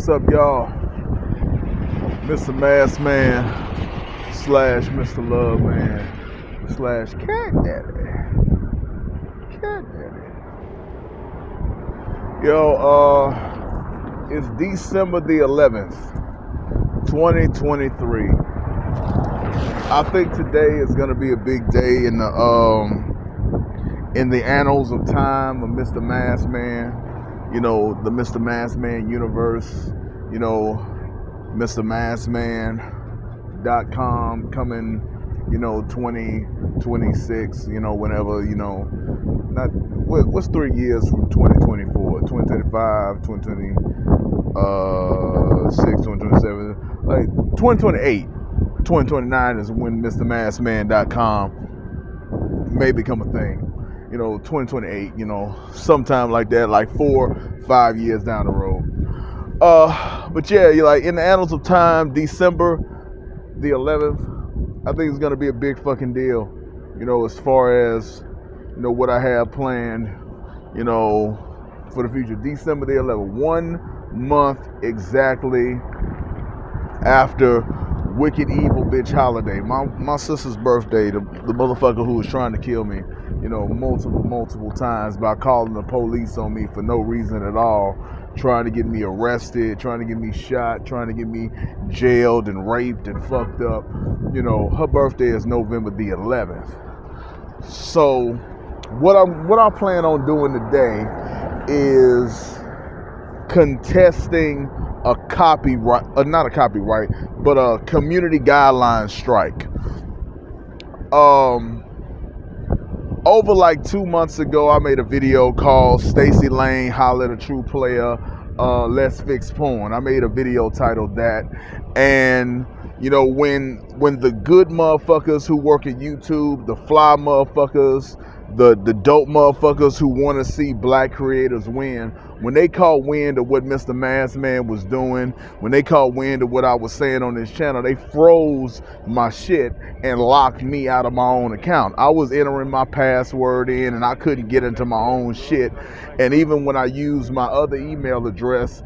what's up, y'all? Mr. Mass Man slash Mr. Love Man slash Cat Daddy. Cat Daddy. Yo, it's December the 11th, 2023. I think today is gonna be a big day in the annals of time of Mr. Mass Man. You know, the Mr. Mass Man universe. You know, MrMassman.com coming, 2026, whenever, not, what's 3 years from 2024, 2025, 2026, 2027, like 2028, 2029 is when MrMassman.com may become a thing. 2028, sometime like that, like 4-5 years down the road. But yeah, like in the annals of time, December the 11th, I think it's gonna be a big fucking deal. As far as what I have planned, for the future. December the 11th, 1 month exactly after Wicked Evil Bitch Holiday, my sister's birthday, the motherfucker who was trying to kill me, multiple times by calling the police on me for no reason at all, trying to get me arrested, trying to get me shot, trying to get me jailed and raped and fucked up. Her birthday is November the 11th. So what I plan on doing today is contesting a copyright, not a copyright, but a community guideline strike. Over like 2 months ago, I made a video called Stacey Lane Holla at a True Player, Let's Fix Porn. I made a video titled that. And when the good motherfuckers who work at YouTube, the fly motherfuckers, the dope motherfuckers who want to see black creators win, when they caught wind of what Mr. Mass Man was doing, when they caught wind of what I was saying on this channel, they froze my shit and locked me out of my own account. I was entering my password in and I couldn't get into my own shit. And even when I used my other email address,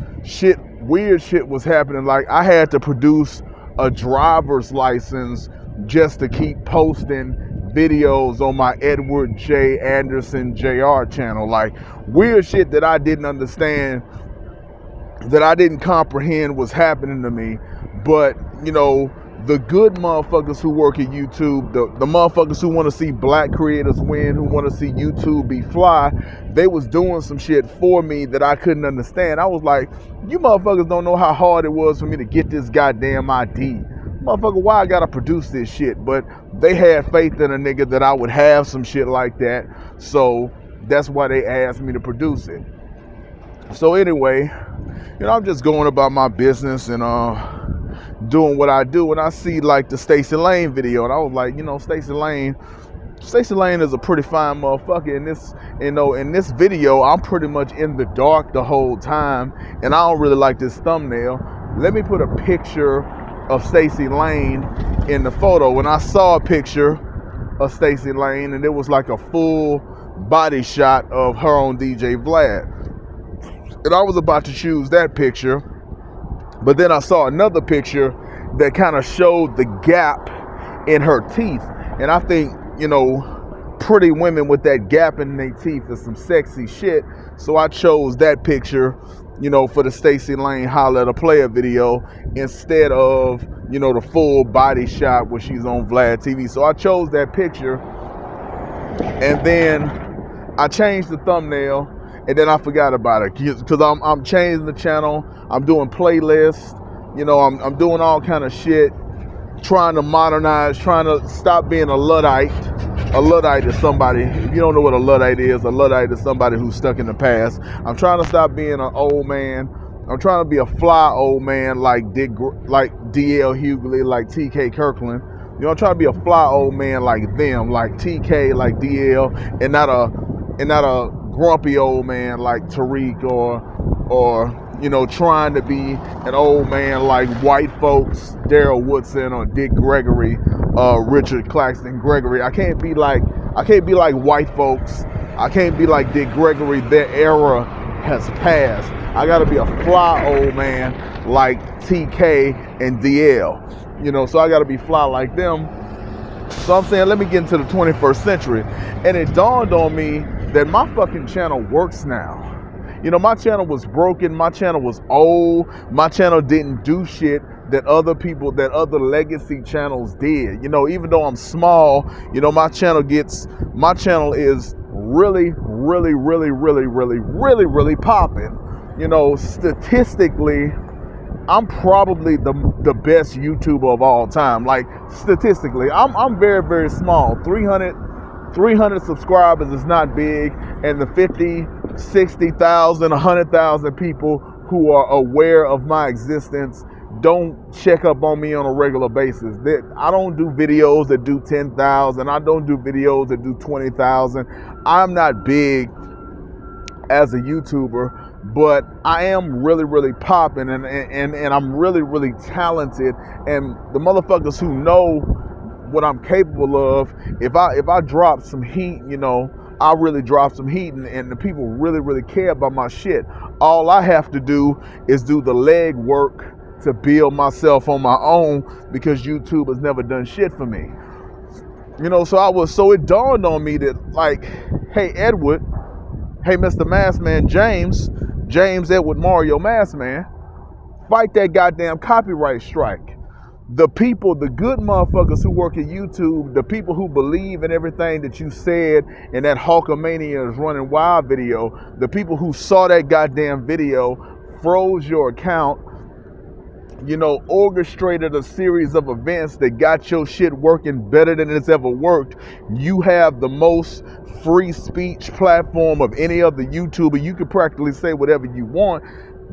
weird shit was happening. Like I had to produce a driver's license just to keep posting videos on my Edward J. Anderson Jr. channel. Like weird shit that I didn't understand, that I didn't comprehend was happening to me. But the good motherfuckers who work at YouTube, the motherfuckers who want to see black creators win, who want to see YouTube be fly, they was doing some shit for me that I couldn't understand. I was like, you motherfuckers don't know how hard it was for me to get this goddamn ID. Motherfucker, why I gotta produce this shit? But they had faith in a nigga that I would have some shit like that, so that's why they asked me to produce it. So anyway, I'm just going about my business and doing what I do, and I see like the Stacey Lane video, and I was like, Stacey Lane is a pretty fine motherfucker. In this video, I'm pretty much in the dark the whole time, and I don't really like this thumbnail. Let me put a picture of Stacey Lane in the photo. When I saw a picture of Stacey Lane, and it was like a full body shot of her on DJ Vlad, and I was about to choose that picture, but then I saw another picture that kind of showed the gap in her teeth, and I think pretty women with that gap in their teeth is some sexy shit, so I chose that picture for the Stacey Lane Holla at a Player video instead of, the full body shot where she's on Vlad TV. So I chose that picture, and then I changed the thumbnail, and then I forgot about it because I'm changing the channel. I'm doing playlists, I'm doing all kind of shit, trying to modernize, trying to stop being a Luddite. A Luddite is somebody, if you don't know what a Luddite is somebody who's stuck in the past. I'm trying to stop being an old man. I'm trying to be a fly old man like D.L. Hughley, like T.K. Kirkland. I'm trying to be a fly old man like them, like T.K., like D.L., and not a grumpy old man like Tariq or trying to be an old man like white folks, Daryl Woodson or Dick Gregory, Richard Claxton Gregory. I can't be like white folks. I can't be like Dick Gregory. Their era has passed. I gotta be a fly old man like TK and DL. You know, so I gotta be fly like them. So I'm saying, let me get into the 21st century. And it dawned on me that my fucking channel works now. You know, my channel was broken, my channel was old, my channel didn't do shit that other legacy channels did. You know, even though I'm small, you know, my channel is really popping. You know, statistically, I'm probably the best YouTuber of all time. Like, statistically, I'm very small. 300 subscribers is not big, and the 50, 60,000, 100,000 people who are aware of my existence don't check up on me on a regular basis. I don't do videos that do 10,000. I don't do videos that do 20,000. I'm not big as a YouTuber, but I am really popping, and I'm really talented. And the motherfuckers who know what I'm capable of, if I drop some heat, you know, I really drop some heat, and the people really care about my shit. All I have to do is do the leg work to build myself on my own, because YouTube has never done shit for me. You know, so it dawned on me that, like, hey Edward, hey Mr. Maskman James Edward Mario Maskman, fight that goddamn copyright strike. The people, the good motherfuckers who work at YouTube, the people who believe in everything that you said in that Hulkamania is Running Wild video, the people who saw that goddamn video, froze your account, you know, orchestrated a series of events that got your shit working better than it's ever worked. You have the most free speech platform of any other YouTuber. You can practically say whatever you want.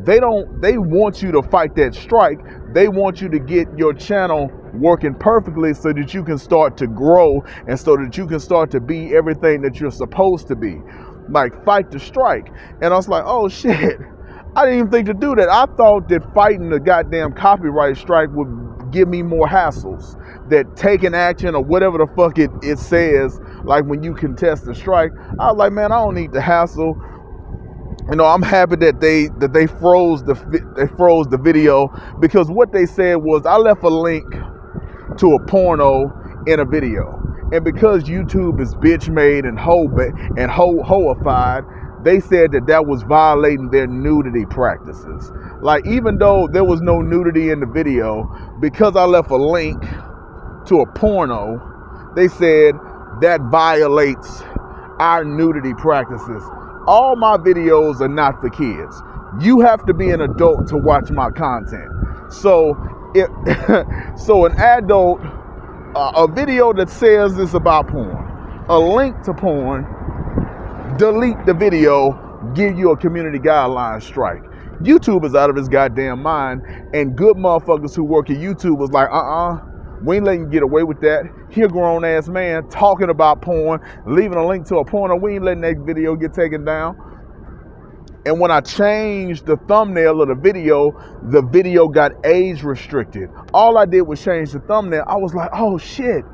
They want you to fight that strike. They want you to get your channel working perfectly so that you can start to grow, and so that you can start to be everything that you're supposed to be. Like, fight the strike. And I was like, oh shit, I didn't even think to do that. I thought that fighting the goddamn copyright strike would give me more hassles. That taking action, or whatever the fuck it says, like when you contest the strike, I was like, man, I don't need the hassle. You know, I'm happy that they froze the video, because what they said was, I left a link to a porno in a video, and because YouTube is bitch made and hoified, they said that was violating their nudity practices. Like, even though there was no nudity in the video, because I left a link to a porno, they said that violates our nudity practices. All my videos are not for kids. You have to be an adult to watch my content. So, so an adult, a video that says it's about porn, a link to porn, delete the video, give you a community guideline strike. YouTube is out of his goddamn mind, and good motherfuckers who work at YouTube was like, we ain't letting you get away with that. Here, grown ass man talking about porn, leaving a link to a porno. We ain't letting that video get taken down. And when I changed the thumbnail of the video got age restricted. All I did was change the thumbnail. I was like, oh shit.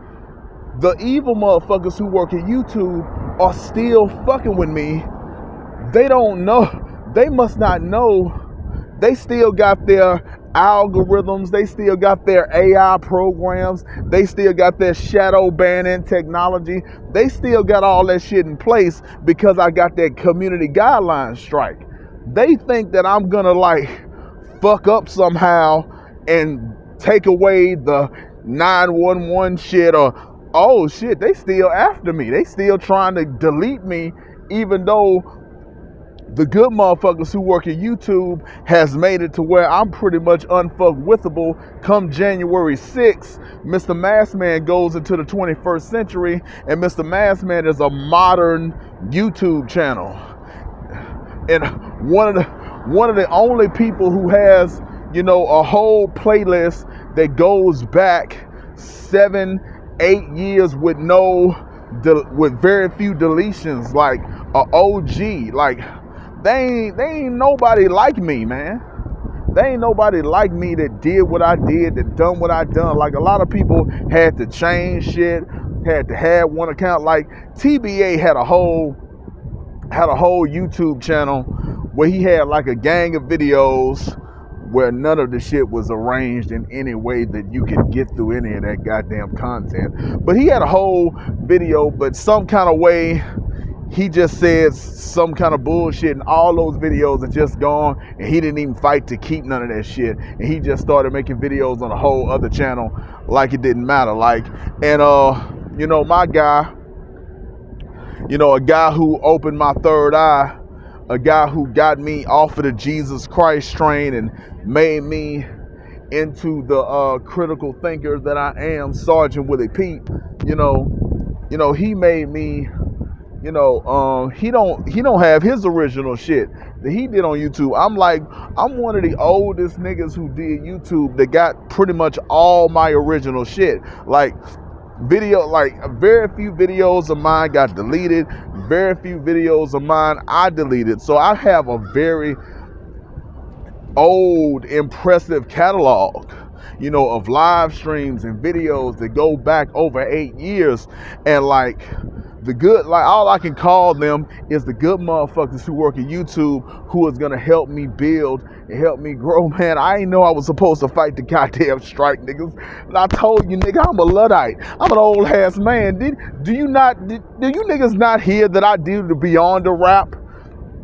The evil motherfuckers who work at YouTube are still fucking with me. They don't know. They must not know. They still got their algorithms. They still got their AI programs. They still got their shadow banning technology. They still got all that shit in place because I got that community guideline strike. They think that I'm gonna like fuck up somehow and take away the 911 shit, or oh shit, they still after me. They still trying to delete me, even though the good motherfuckers who work at YouTube has made it to where I'm pretty much unfuckwithable. Come January 6th, Mr. Maskman goes into the 21st century, and Mr. Maskman is a modern YouTube channel. And one of the only people who has, you know, a whole playlist that goes back 7-8 years with very few deletions, like a OG. Like, they ain't nobody like me, man. They ain't nobody like me that did what I did, that done what I done. Like, a lot of people had to change shit, had to have one account. Like, TBA had a whole YouTube channel where he had like a gang of videos where none of the shit was arranged in any way that you could get through any of that goddamn content. But he had a whole video, but some kind of way he just said some kind of bullshit, and all those videos are just gone, and he didn't even fight to keep none of that shit, and he just started making videos on a whole other channel like it didn't matter. Like, and you know, my guy, you know, a guy who opened my third eye, a guy who got me off of the Jesus Christ train and made me into the critical thinker that I am, Sergeant Willie Pete. You know, he made me. You know, he don't have his original shit that he did on YouTube. I'm one of the oldest niggas who did YouTube that got pretty much all my original shit. Like very few videos of mine got deleted. Very few videos of mine I deleted. So I have a very old, impressive catalog, you know, of live streams and videos that go back over 8 years. And like, the good, like, all I can call them is the good motherfuckers who work at YouTube, who is gonna help me build and help me grow. Man, I ain't know I was supposed to fight the goddamn strike, niggas. And I told you, nigga, I'm a Luddite. I'm an old ass man. Do you niggas not hear that I do the Beyond the Rap?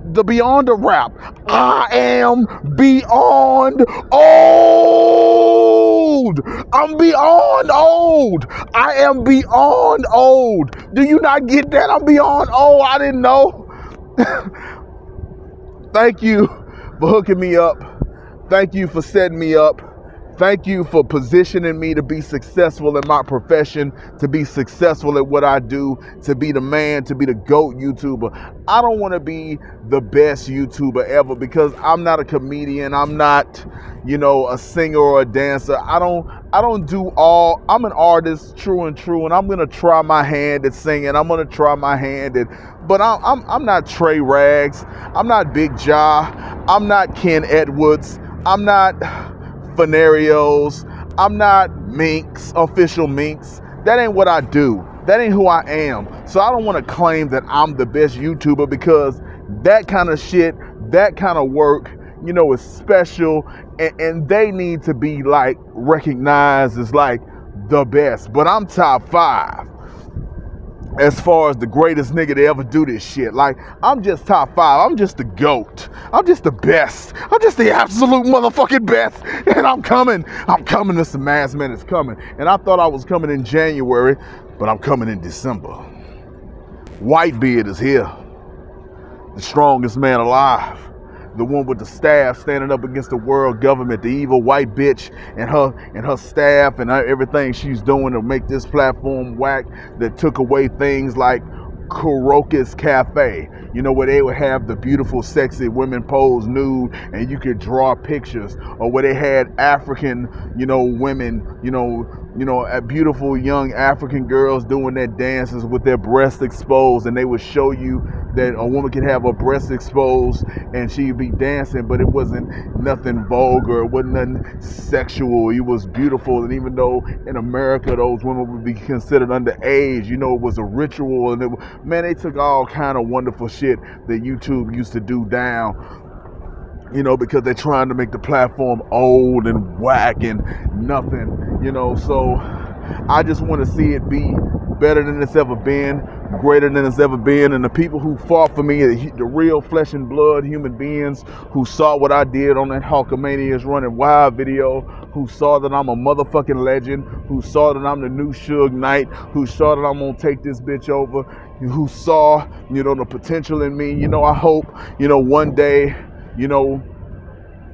The Beyond the Rap. I am beyond old. I'm beyond old. I am beyond old. Do you not get that? I'm beyond old. I didn't know. Thank you for hooking me up. Thank you for setting me up. Thank you for positioning me to be successful in my profession, to be successful at what I do, to be the man, to be the GOAT YouTuber. I don't want to be the best YouTuber ever because I'm not a comedian. I'm not, you know, a singer or a dancer. I don't do all. I'm an artist, true and true, and I'm gonna try my hand at singing. I'm gonna try my hand at, but I'm not Trey Rags. I'm not Big Ja. I'm not Ken Edwards. I'm not Venarios. I'm not Minx, official Minx. That ain't what I do. That ain't who I am. So I don't want to claim that I'm the best YouTuber because that kind of shit, that kind of work, you know, is special, and they need to be like recognized as like the best. But I'm top 5 as far as the greatest nigga to ever do this shit. Like, I'm just top 5. I'm just the GOAT. I'm just the best. I'm just the absolute motherfucking best. And I'm coming. Mr. Masked Man is coming. And I thought I was coming in January, but I'm coming in December. Whitebeard is here. The strongest man alive. The one with the staff standing up against the world government, the evil white bitch and her staff and everything she's doing to make this platform whack, that took away things like Kuroka's Cafe, you know, where they would have the beautiful, sexy women pose nude and you could draw pictures, or where they had African, you know, women, you know, beautiful young African girls doing their dances with their breasts exposed, and they would show you that a woman could have her breasts exposed and she'd be dancing, but it wasn't nothing vulgar, it wasn't nothing sexual, it was beautiful. And even though in America those women would be considered underage, you know, it was a ritual, and man, they took all kind of wonderful shit that YouTube used to do down, you know, because they're trying to make the platform old and whack and nothing, you know. So I just want to see it be better than it's ever been, greater than it's ever been. And the people who fought for me, the real flesh and blood human beings who saw what I did on that Hulkamania's Running Wild video, who saw that I'm a motherfucking legend, who saw that I'm the new Suge Knight, who saw that I'm gonna take this bitch over, who saw, you know, the potential in me. You know, I hope, you know, one day, you know,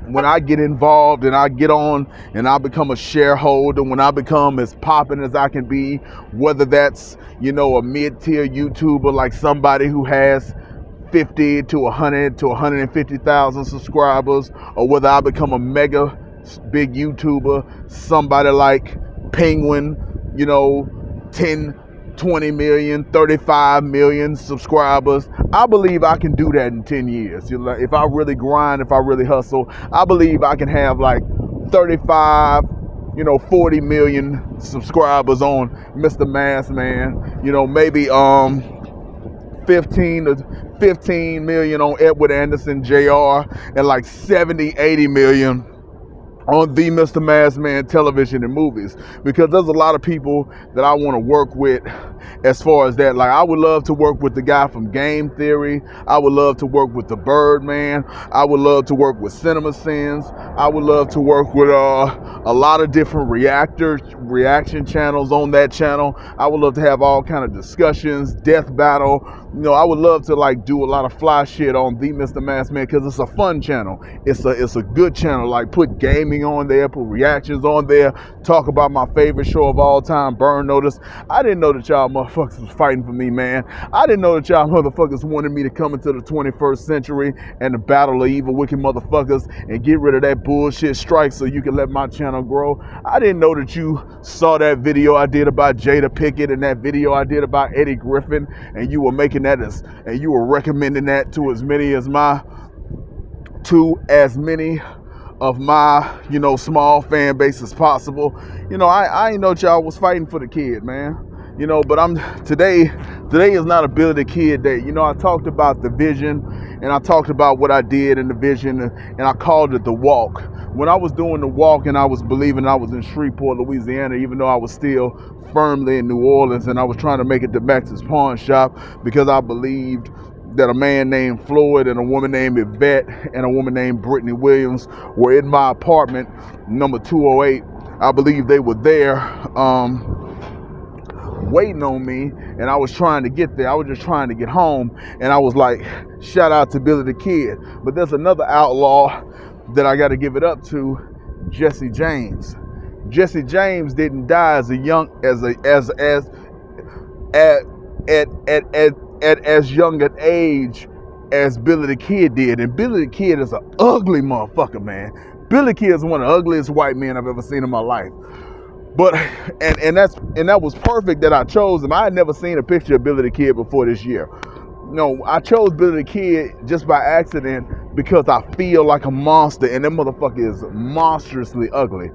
when I get involved and I get on and I become a shareholder, when I become as popping as I can be, whether that's, you know, a mid-tier YouTuber like somebody who has 50 to 100 to 150,000 subscribers, or whether I become a mega big YouTuber, somebody like Penguin, you know, 10, 20 million, 35 million subscribers. I believe I can do that in 10 years. If I really grind, if I really hustle, I believe I can have like 35, you know, 40 million subscribers on Mr. Masked Man. You know, maybe 15 million on Edward Anderson Jr. and like 70-80 million on the Mr. Masked Man television and movies, because there's a lot of people that I want to work with as far as that. Like, I would love to work with the guy from Game Theory. I would love to work with the Birdman. I would love to work with Cinema Sins. I would love to work with a lot of different reaction channels on that channel. I would love to have all kind of discussions, death battle. You know, I would love to like do a lot of fly shit on the Mr. Masked Man, because it's a fun channel. It's a good channel. Like, put gaming on there, put reactions on there, talk about my favorite show of all time, Burn Notice. I didn't know that y'all motherfuckers was fighting for me, man. I didn't know that y'all motherfuckers wanted me to come into the 21st century and the battle of evil, wicked motherfuckers and get rid of that bullshit strike so you can let my channel grow. I didn't know that you saw that video I did about Jada Pinkett and that video I did about Eddie Griffin, and you were making that and you were recommending that to as many of my, you know, small fan base as possible. You know, I ain't know that y'all was fighting for the kid, man. You know, but today is not a Billy the Kid day. You know, I talked about the vision, and I talked about what I did in the vision, and I called it the walk. When I was doing the walk and I was believing I was in Shreveport, Louisiana, even though I was still firmly in New Orleans, and I was trying to make it to Max's Pawn Shop, because I believed that a man named Floyd and a woman named Yvette and a woman named Brittany Williams were in my apartment, number 208. I believe they were there waiting on me, and I was trying to get there. I was just trying to get home, and I was like, shout out to Billy the Kid. But there's another outlaw that I got to give it up to, Jesse James. Jesse James didn't die as young an age as Billy the Kid did. And Billy the Kid is an ugly motherfucker, man. Billy the Kid is one of the ugliest white men I've ever seen in my life. But and that was perfect that I chose him. I had never seen a picture of Billy the Kid before this year. No, I chose Billy the Kid just by accident because I feel like a monster, and that motherfucker is monstrously ugly.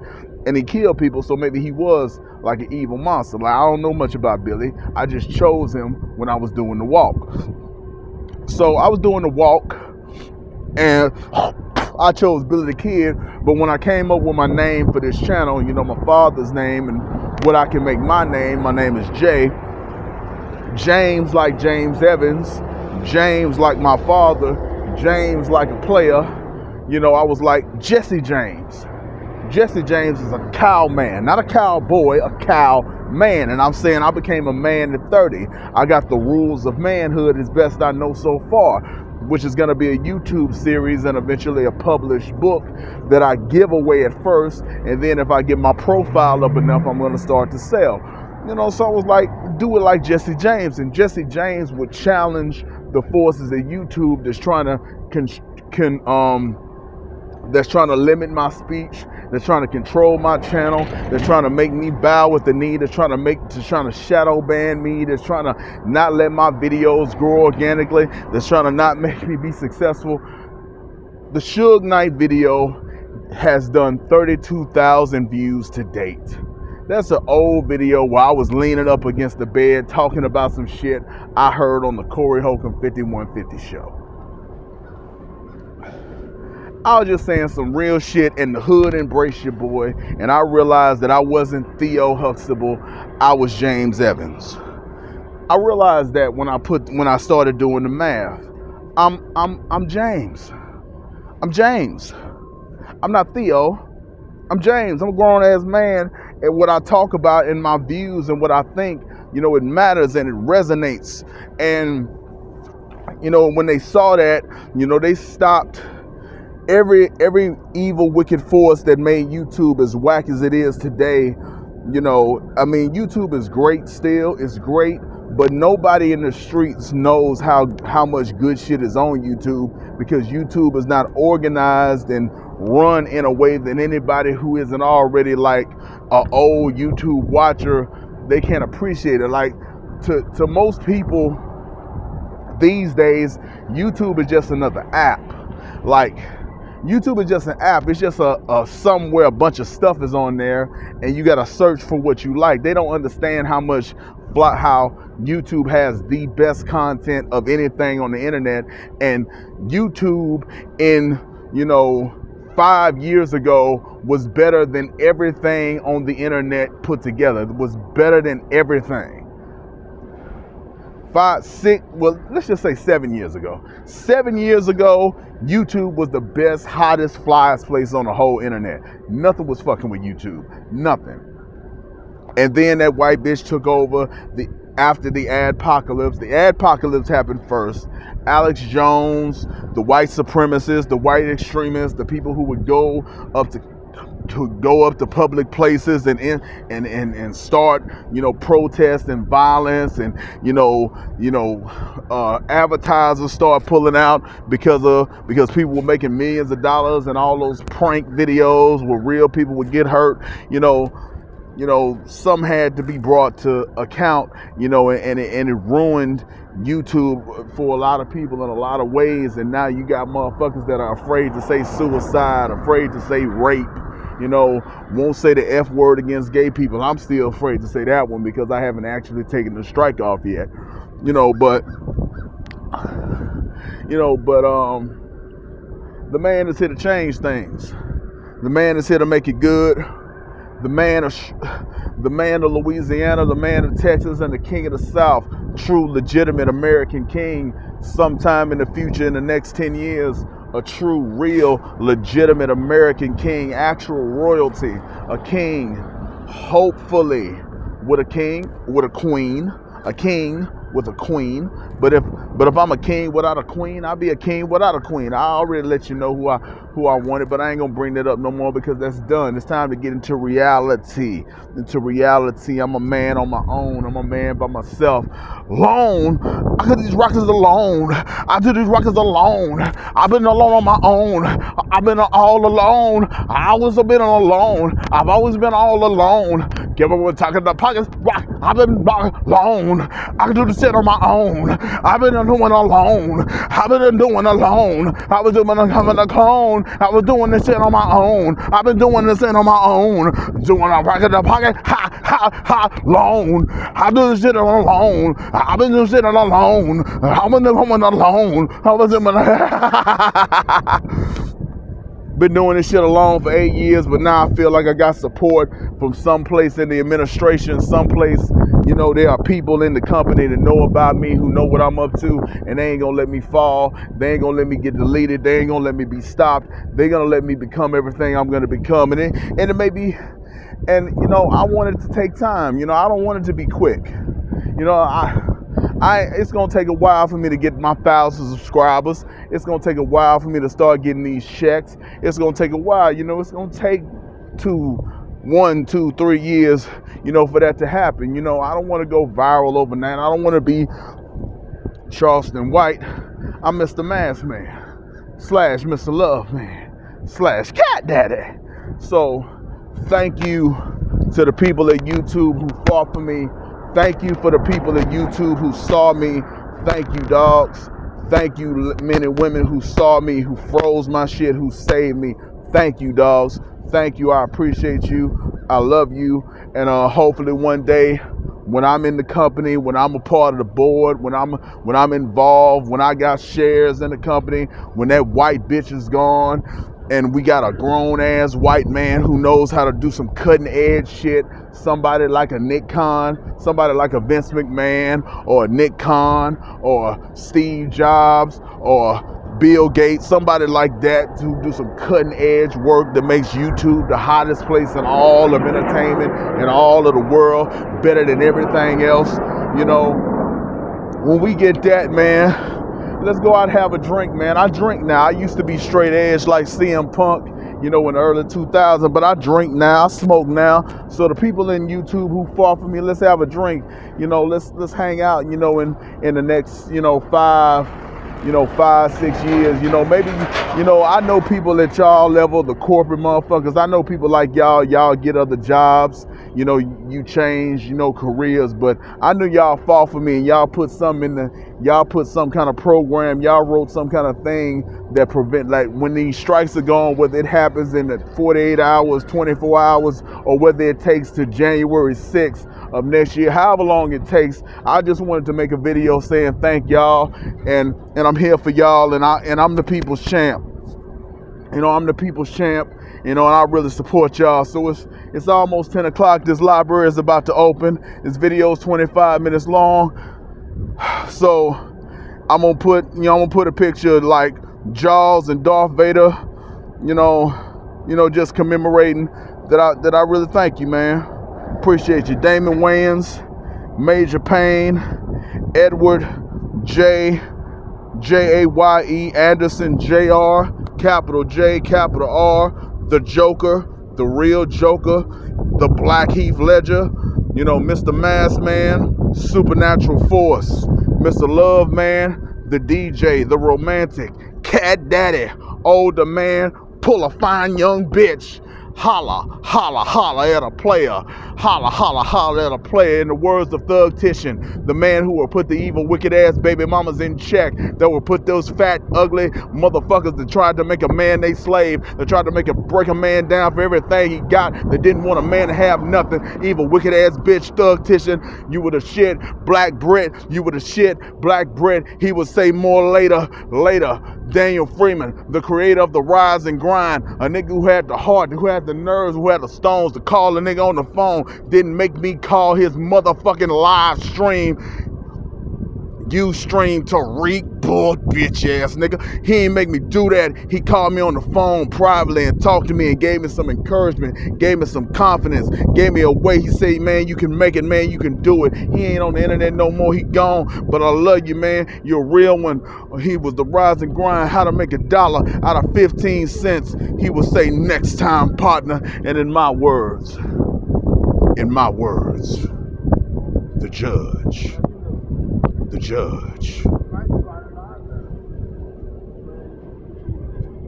And he killed people, so maybe he was like an evil monster. Like, I don't know much about Billy. I just chose him when I was doing the walk. So I was doing the walk, and I chose Billy the Kid. But when I came up with my name for this channel, you know, my father's name and what I can make my name is Jay. James like James Evans, James like my father, James like a player. You know, I was like Jesse James. Jesse James is a cow man, not a cowboy, a cow man. And I'm saying I became a man at 30. I got the rules of manhood as best I know so far, which is going to be a YouTube series and eventually a published book that I give away at first. And then if I get my profile up enough, I'm going to start to sell. You know, so I was like, do it like Jesse James. And Jesse James would challenge the forces of YouTube that's trying to limit my speech, that's trying to control my channel, that's trying to make me bow with the knee, that's trying to shadow ban me, that's trying to not let my videos grow organically, that's trying to not make me be successful. The Suge Knight video has done 32,000 views to date. That's an old video where I was leaning up against the bed talking about some shit I heard on the Corey Holcomb 5150 show. I was just saying some real shit, and the hood embraced your boy, and I realized that I wasn't Theo Huxtable, I was James Evans. I realized that when I started doing the math. I'm James. I'm James. I'm not Theo. I'm James. I'm a grown ass man, and what I talk about in my views and what I think, you know, it matters and it resonates. And you know, when they saw that, you know, they stopped every evil, wicked force that made YouTube as whack as it is today. You know, I mean, YouTube is great still, it's great, but nobody in the streets knows how much good shit is on YouTube, because YouTube is not organized and run in a way that anybody who isn't already like an old YouTube watcher, they can't appreciate it. Like, to most people these days, YouTube is just another app. Like, YouTube is just an app. It's just a somewhere a bunch of stuff is on there, and you got to search for what you like. They don't understand how much how YouTube has the best content of anything on the internet, and YouTube in 5 years ago was better than everything on the internet put together. It was better than everything. 5, 6, well, let's just say 7 years ago. 7 years ago, YouTube was the best, hottest, flyest place on the whole internet. Nothing was fucking with YouTube. Nothing. And then that white bitch took over after the adpocalypse. The adpocalypse happened first. Alex Jones, the white supremacists, the white extremists, the people who would go up to public places and start protests and violence, and advertisers start pulling out because people were making millions of dollars, and all those prank videos where real people would get hurt. Some had to be brought to account, and it ruined YouTube for a lot of people in a lot of ways. And now you got motherfuckers that are afraid to say suicide, afraid to say rape, won't say the F word against gay people. I'm still afraid to say that one because I haven't actually taken the strike off yet, but the man is here to change things. The man is here to make it good. The man of Louisiana, the man of Texas, and the king of the South, true legitimate American king, sometime in the future, in the next 10 years, a true, real, legitimate American king, actual royalty, a king, hopefully with a king, with a queen, a king with a queen. But if I'm a king without a queen, I'll be a king without a queen. I already let you know who I wanted, but I ain't gonna bring that up no more because that's done. It's time to get into reality. I'm a man on my own. I'm a man by myself. Alone. I got these rockets alone. I do these rockets alone. I've been alone on my own. I've been all alone. I always have been alone. I've always been all alone. Give up with talking about pockets. Rock. I've been alone. I can do the shit on my own. I've been doing alone. I've been doing alone. I was doing a clone. I was doing this shit on my own. I've been doing this shit on my own. Doing a rock in the pocket. Ha, alone. I do this shit alone. I've been doing shit alone. I've been doing alone. I was been doing this shit alone for 8 years, but now I feel like I got support from someplace in the administration, someplace, there are people in the company that know about me, who know what I'm up to, and they ain't gonna let me fall. They ain't gonna let me get deleted. They ain't gonna let me be stopped. They're gonna let me become everything I'm gonna become. And it may be, and I want it to take time. I don't want it to be quick. It's gonna take a while for me to get my 1,000 subscribers. It's gonna take a while for me to start getting these checks. It's gonna take a while. It's gonna take 1, 2, 3 years, for that to happen. I don't want to go viral overnight. I don't want to be Charleston White. I'm Mr. Mask Man / Mr. Love Man / Cat Daddy. So thank you to the people at YouTube who fought for me. Thank you for the people at YouTube who saw me. Thank you, dogs. Thank you, men and women who saw me, who froze my shit, who saved me. Thank you, dogs. Thank you. I appreciate you. I love you. And hopefully one day, when I'm in the company, when I'm a part of the board, when I'm involved, when I got shares in the company, when that white bitch is gone, and we got a grown-ass white man who knows how to do some cutting-edge shit, somebody like a Nick Khan, somebody like a Vince McMahon, or a Nick Khan, or Steve Jobs, or Bill Gates, somebody like that to do some cutting-edge work that makes YouTube the hottest place in all of entertainment, in all of the world, better than everything else. When we get that, man, let's go out and have a drink, man. I drink now. I used to be straight edge like CM Punk, in the early 2000s, but I drink now, I smoke now. So the people in YouTube who fought for me, let's have a drink. Let's hang out, in the next, 5-6 years, maybe, I know people at y'all level, the corporate motherfuckers. I know people like y'all get other jobs, you change, careers, but I knew y'all fought for me and y'all put some kind of program, y'all wrote some kind of thing that prevent, like when these strikes are gone, whether it happens in 48 hours, 24 hours, or whether it takes to January 6th, of next year, however long it takes. I just wanted to make a video saying thank y'all, and I'm here for y'all, and I'm the people's champ. You know, I'm the people's champ, you know, and I really support y'all. So it's almost 10 o'clock. This library is about to open. This video is 25 minutes long. So I'm gonna put a picture of like Jaws and Darth Vader, you know, just commemorating that I really thank you, man. Appreciate you. Damon Wayans, Major Payne, Edward J, Jaye, Anderson Jr, capital J, capital R, the Joker, the real Joker, the Black Heath Ledger, you know, Mr. Mask Man, Supernatural Force, Mr. Love Man, the DJ, the romantic, Cat Daddy, older man, pull a fine young bitch, holla, holla, holla at a player, holla, holla, holla at a player. In the words of Thug Titian, the man who will put the evil, wicked ass baby mamas in check, that will put those fat, ugly motherfuckers that tried to make a man they slave, that tried to break a man down for everything he got, that didn't want a man to have nothing. Evil, wicked ass bitch, Thug Titian, you were the shit. Black Brit, you were the shit. Black Brit, he would say more later. Daniel Freeman, the creator of the Rise and Grind, a nigga who had the heart, who had the nerves, who had the stones to call a nigga on the phone, didn't make me call his motherfucking live stream. You stream Tariq, bull bitch ass nigga. He ain't make me do that. He called me on the phone privately and talked to me and gave me some encouragement, gave me some confidence, gave me a way. He said, man, you can make it, man, you can do it. He ain't on the internet no more, he gone, but I love you, man. You're a real one. He was the Rise and Grind, how to make $1 out of 15 cents. He would say, next time, partner. And in my words, the judge.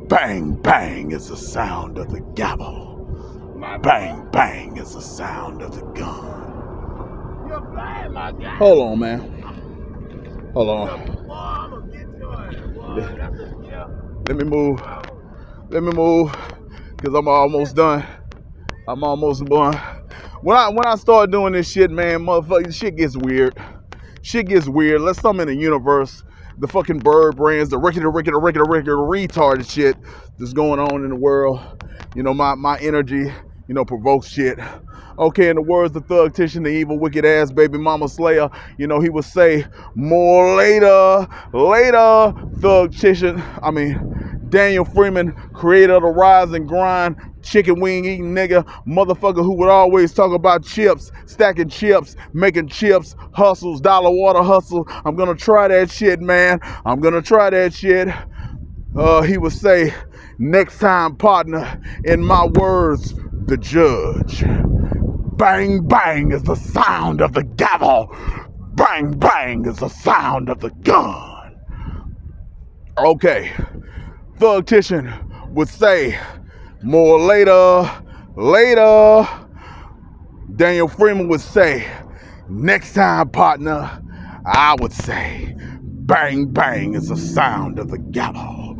Bang, bang is the sound of the gavel. Bang, bang is the sound of the gun. Hold on, man. Hold on. Let me move. Because I'm almost done. When I start doing this shit, man, motherfucker, shit gets weird. Let's sum in the universe, the fucking bird brains, the rickety retarded shit that's going on in the world. You know, my energy, you know, provokes shit. Okay, in the words of Thug Titian, the evil, wicked ass baby mama slayer, you know, he would say, more later, Thug Titian, Daniel Freeman, creator of the Rise and Grind, chicken wing eating nigga, motherfucker who would always talk about chips, stacking chips, making chips, hustles, dollar water hustle. I'm gonna try that shit, man. He would say, next time, partner, in my words, the judge. Bang, bang is the sound of the gavel. Bang, bang is the sound of the gun. Okay. Thug Titian would say, more later. Daniel Freeman would say, next time, partner. I would say, bang, bang is the sound of the gavel.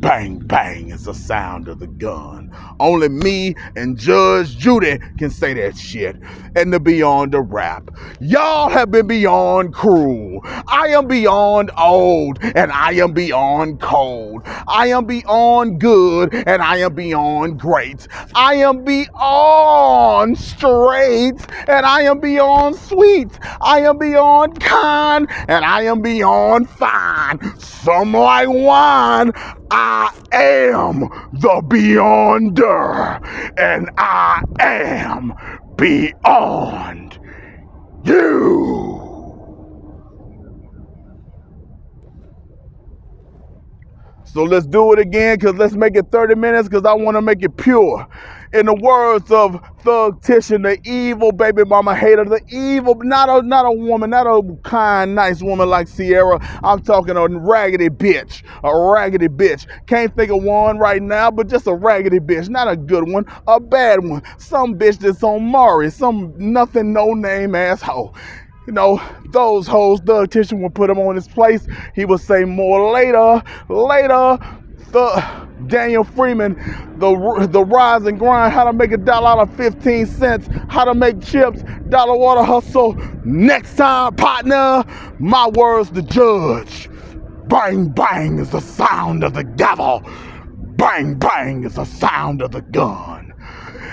Bang, bang is the sound of the gun. Only me and Judge Judy can say that shit. And the beyond the rap. Y'all have been beyond cruel. I am beyond old, and I am beyond cold. I am beyond good, and I am beyond great. I am beyond straight, and I am beyond sweet. I am beyond kind, and I am beyond fine. Some like wine. I am the beyonder, and I am beyond you. So let's do it again, because let's make it 30 minutes, because I want to make it pure. In the words of Thug Titian, the evil baby mama hater, the evil, not a woman, not a kind, nice woman like Sierra. I'm talking a raggedy bitch. Can't think of one right now, but just a raggedy bitch. Not a good one, a bad one. Some bitch that's on Maury, some nothing, no name asshole. You know, those hoes, Thug Titian would put him on his place. He would say more later. the Daniel Freeman, the rise and grind, how to make $1 out of 15 cents, how to make chips, dollar water hustle. Next time, partner, my words the judge. Bang, bang is the sound of the gavel. Bang, bang is the sound of the gun.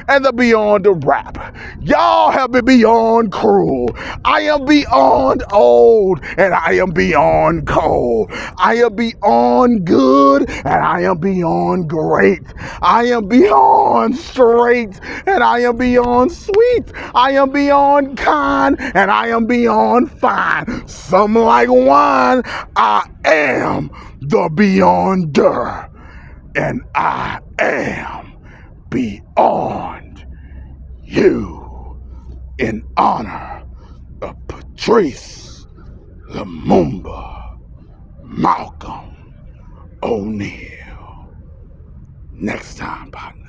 And the beyond the rap. Y'all have been beyond cruel. I am beyond old, and I am beyond cold. I am beyond good, and I am beyond great. I am beyond straight, and I am beyond sweet. I am beyond kind, and I am beyond fine. Some like wine, I am the beyonder, and I am beyond you, in honor of Patrice Lumumba Malcolm O'Neal. Next time, partner.